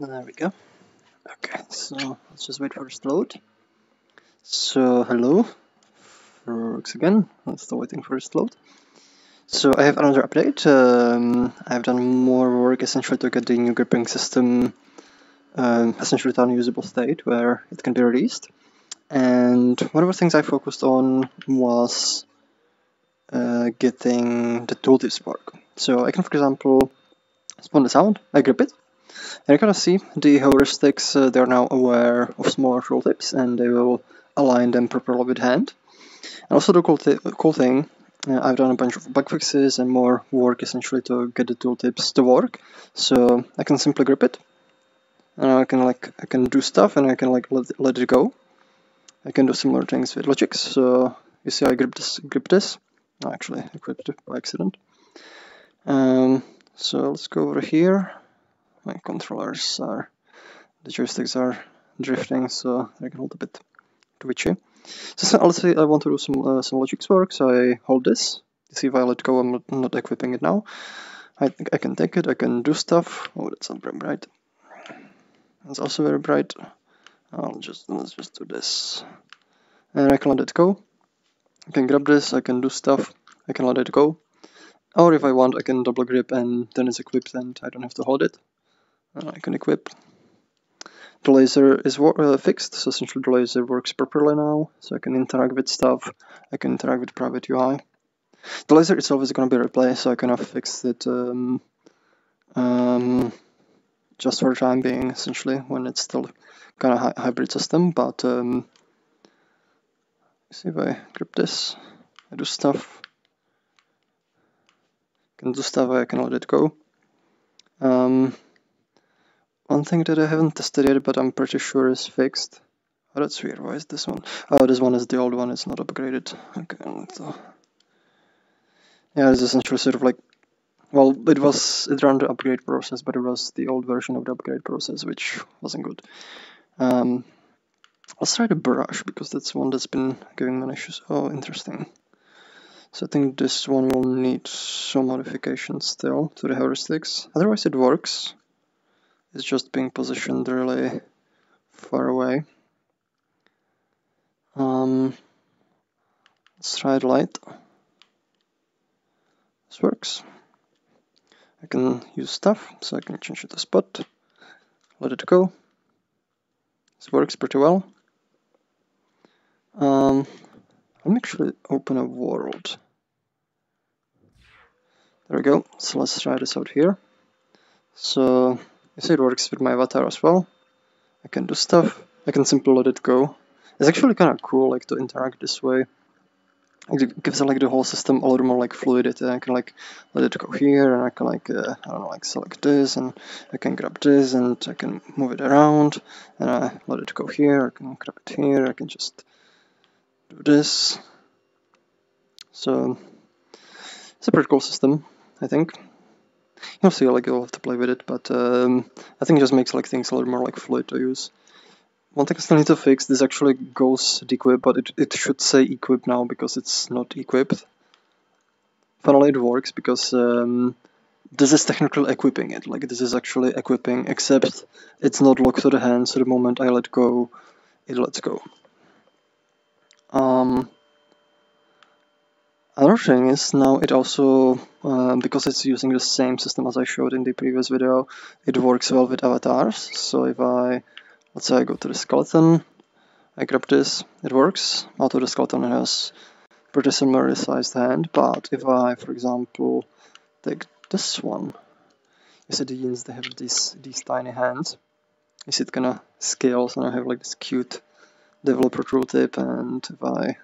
There we go. Okay, so let's just wait for it to load. So hello, works again. I'm still waiting for it to load. So I have another update. I've done more work essentially to get the new gripping system essentially to an unusable state where it can be released. And one of the things I focused on was getting the tooltips work. So I can, for example, spawn the sound, I grip it, and you kind of see the heuristics, they're now aware of smaller tooltips and they will align them properly with hand. And also the cool thing, I've done a bunch of bug fixes and more work essentially to get the tooltips to work. So I can simply grip it, and I can do stuff and I can let it go. I can do similar things with logics. So you see I grip this. No, actually I gripped it by accident. So let's go over here. My controllers are, the joysticks are drifting, so I can hold a bit twitchy. So let's say I want to do some logics work, so I hold this. You see if I let go, I'm not equipping it now. I think I can take it, I can do stuff. Oh, that's not very bright. That's also very bright. Let's just do this. And I can let it go. I can grab this, I can do stuff, I can let it go. Or if I want, I can double grip and then it's equipped and I don't have to hold it. I can equip. The laser is fixed, so essentially the laser works properly now, so I can interact with stuff, I can interact with private UI. The laser itself is going to be replaced, so I kind of fixed it just for the time being, essentially, when it's still kind of hybrid system, but see if I grip this, I do stuff, I can do stuff, I can let it go. One thing that I haven't tested yet, but I'm pretty sure is fixed. Oh, that's weird. Why is this one? Oh, this one is the old one. It's not upgraded. Okay. So yeah, it's essentially sort of like, well, it ran the upgrade process, but it was the old version of the upgrade process, which wasn't good. Let's try the brush because that's one that's been giving me issues. Oh, interesting. So I think this one will need some modifications still to the heuristics. Otherwise, it works. It's just being positioned really far away. Let's try the light. This works. I can use stuff, so I can change it to spot, let it go. This works pretty well. Let me actually open a world. There we go. So let's try this out here. So you see it works with my avatar as well. I can do stuff. I can simply let it go. It's actually kind of cool, like, to interact this way. It gives like the whole system a little more like fluidity. I can like let it go here, and I can like I don't know, like select this, and I can grab this, and I can move it around, and I let it go here. I can grab it here. I can just do this. So it's a pretty cool system, I think. You'll see, like, you'll have to play with it, but I think it just makes like things a little more like fluid to use. One thing I still need to fix, this actually goes dequip, but it should say equip now because it's not equipped. Finally it works because this is technically equipping it, like this is actually equipping, except it's not locked to the hand, so the moment I let go, it lets go. Another thing is now it also, because it's using the same system as I showed in the previous video, it works well with avatars. So if let's say I go to the skeleton, I grab this, it works. Although the skeleton has pretty similarly sized hand, but if I, for example, take this one, you see the Yins, they have these tiny hands. You see it kind of scales, and I have like this cute developer tooltip, and if I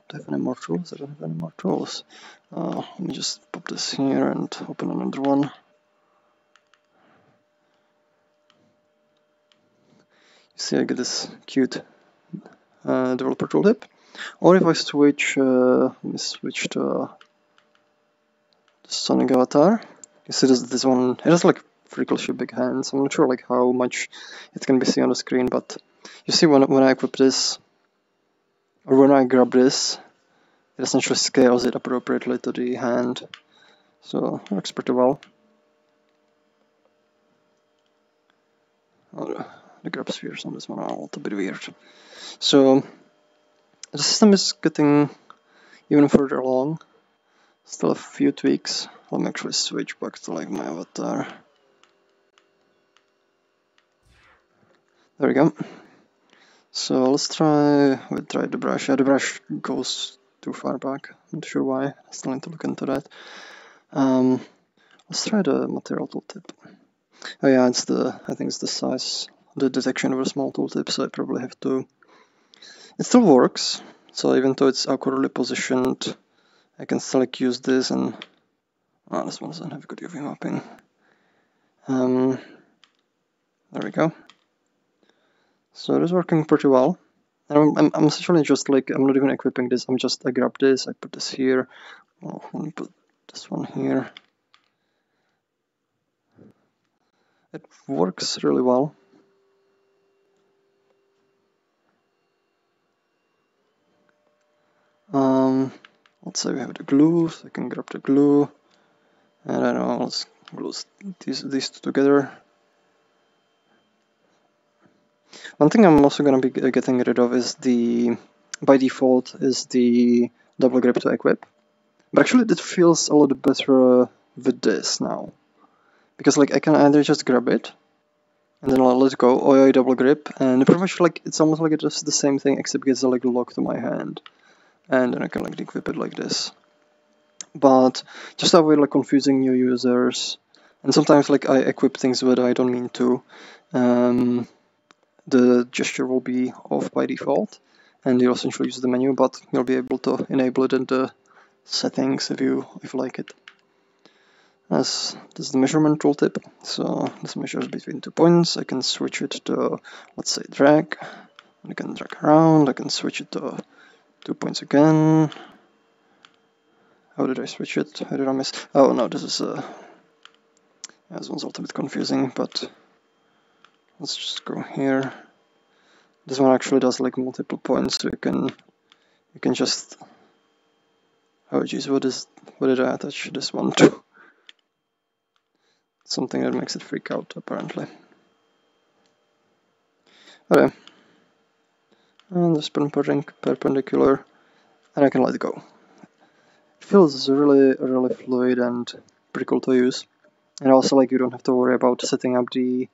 don't have any more tools, I don't have any more tools. Let me just pop this here and open another one. You see I get this cute developer tooltip. Or if I switch, let me switch to the Sonic avatar. You see this one, it has like freakishly big hands. I'm not sure like how much it can be seen on the screen, but you see when I equip this, or when I grab this, it essentially scales it appropriately to the hand. So it works pretty well. Oh, the grab spheres on this one are a little bit weird. So the system is getting even further along. Still a few tweaks. Let me actually switch back to like my avatar. There we go. So let's try the brush. Yeah, the brush goes too far back. Not sure why. I still need to look into that. Let's try the material tooltip. Oh yeah, I think it's the size, the detection of a small tooltip, so I probably have to. It still works. So even though it's awkwardly positioned, I can still like use this and. Oh, this one doesn't have good UV mapping. There we go. So it is working pretty well. And I'm essentially just like, I'm not even equipping this, I grab this, I put this here. Oh, let me put this one here. It works really well. Let's say we have the glue, so I can grab the glue. And I don't know, let's glue these two together. One thing I'm also going to be getting rid of is by default, is the double grip to equip. But actually it feels a little better with this now. Because like I can either just grab it, and then I'll let go, or I double grip, and pretty much like it's almost like it does the same thing except it gets like locked to my hand. And then I can like equip it like this. But just to avoid like confusing new users, and sometimes like I equip things that I don't mean to, the gesture will be off by default, and you'll essentially use the menu, but you'll be able to enable it in the settings if you like it. As this is the measurement tooltip, so this measures between 2 points. I can switch it to, let's say, drag. I can drag around. I can switch it to 2 points again. How did I switch it? How did I miss? Oh no, this is this one's a little bit confusing, but let's just go here. This one actually does like multiple points, so you can just. Oh geez, what did I attach this one to? Something that makes it freak out, apparently. Okay. And this perpendicular, and I can let it go. It feels really, really fluid and pretty cool to use. And also, like, you don't have to worry about setting up your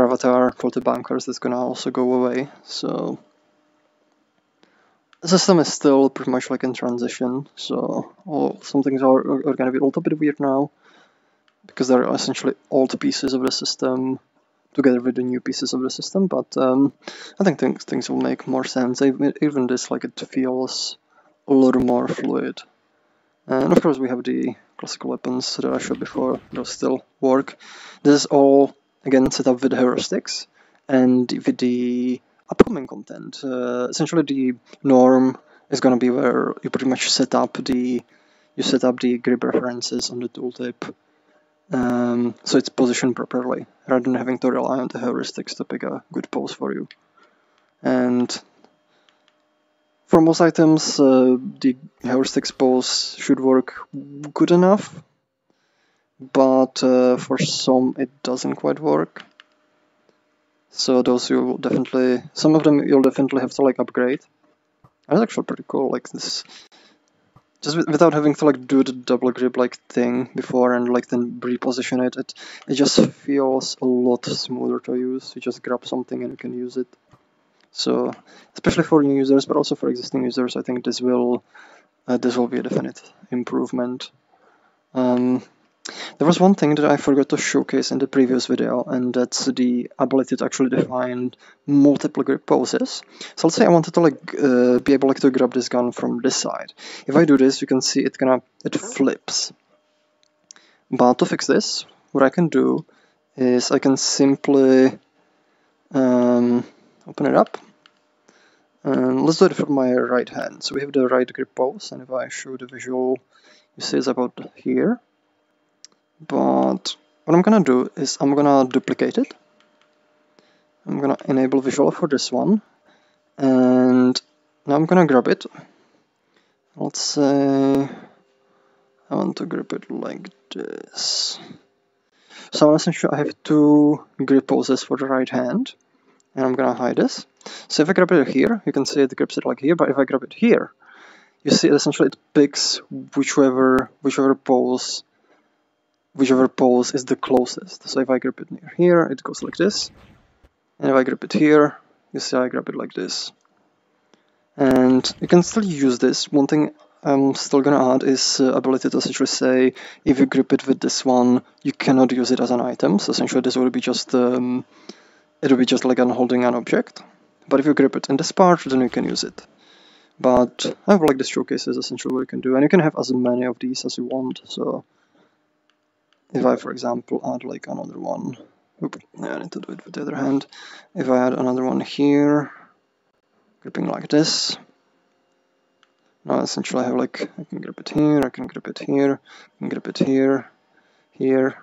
avatar for the bunkers. That's gonna also go away. So the system is still pretty much like in transition. So some things are gonna be a little bit weird now, because they're essentially old pieces of the system together with the new pieces of the system, but I think things will make more sense. Even this, like, it feels a little more fluid. And of course we have the classical weapons that I showed before, those still work. This is all, again, set up with heuristics, and with the upcoming content. Essentially the norm is going to be where you pretty much set up the grip references on the tooltip, so it's positioned properly, rather than having to rely on the heuristics to pick a good pose for you. And for most items, the heuristics pose should work good enough, but for some it doesn't quite work. So those some of them you'll definitely have to like upgrade. That's actually pretty cool, like this. Just without having to like do the double grip like thing before and like then reposition it, it just feels a lot smoother to use. You just grab something and you can use it. So especially for new users, but also for existing users, I think this will be a definite improvement. There was one thing that I forgot to showcase in the previous video, and that's the ability to actually define multiple grip poses. So let's say I wanted to like be able to grab this gun from this side. If I do this, you can see it flips. But to fix this, what I can do is I can simply open it up. And let's do it from my right hand. So we have the right grip pose, and if I show the visual, you see it's about here. But what I'm gonna do is I'm gonna duplicate it. I'm gonna enable visual for this one, and now I'm gonna grab it. Let's say I want to grab it like this. So essentially I have two grip poses for the right hand, and I'm gonna hide this. So if I grab it here, you can see it grips it like here, but if I grab it here, you see essentially it picks whichever pose is the closest. So if I grip it near here, it goes like this. And if I grip it here, you see I grab it like this. And you can still use this. One thing I'm still gonna add is ability to essentially say, if you grip it with this one, you cannot use it as an item. So essentially this will be just, it'll be just like I'm holding an object. But if you grip it in this part, then you can use it. But I have like this showcase is essentially what you can do. And you can have as many of these as you want. So if I, for example, add like another one, I need to do it with the other hand. If I add another one here, gripping like this, now essentially I have like, I can grip it here, I can grip it here, I can grip it here, here,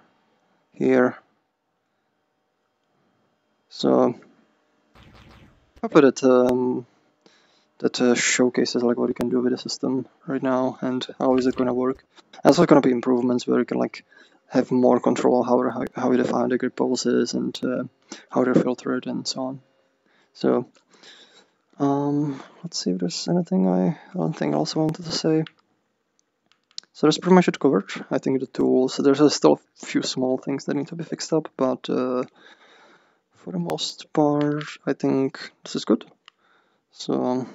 here. So hopefully that showcases like what you can do with the system right now and how is it going to work. Also going to be improvements where you can like have more control how you define the grip poses and how to filter it and so on. So let's see if there's anything I also wanted to say. So that's pretty much it covered. I think the tools, there's still a few small things that need to be fixed up, but for the most part, I think this is good. So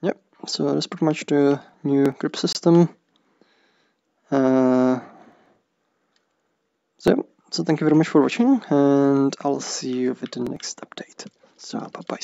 yep, so that's pretty much the new grip system. So thank you very much for watching, and I'll see you with the next update. So bye-bye.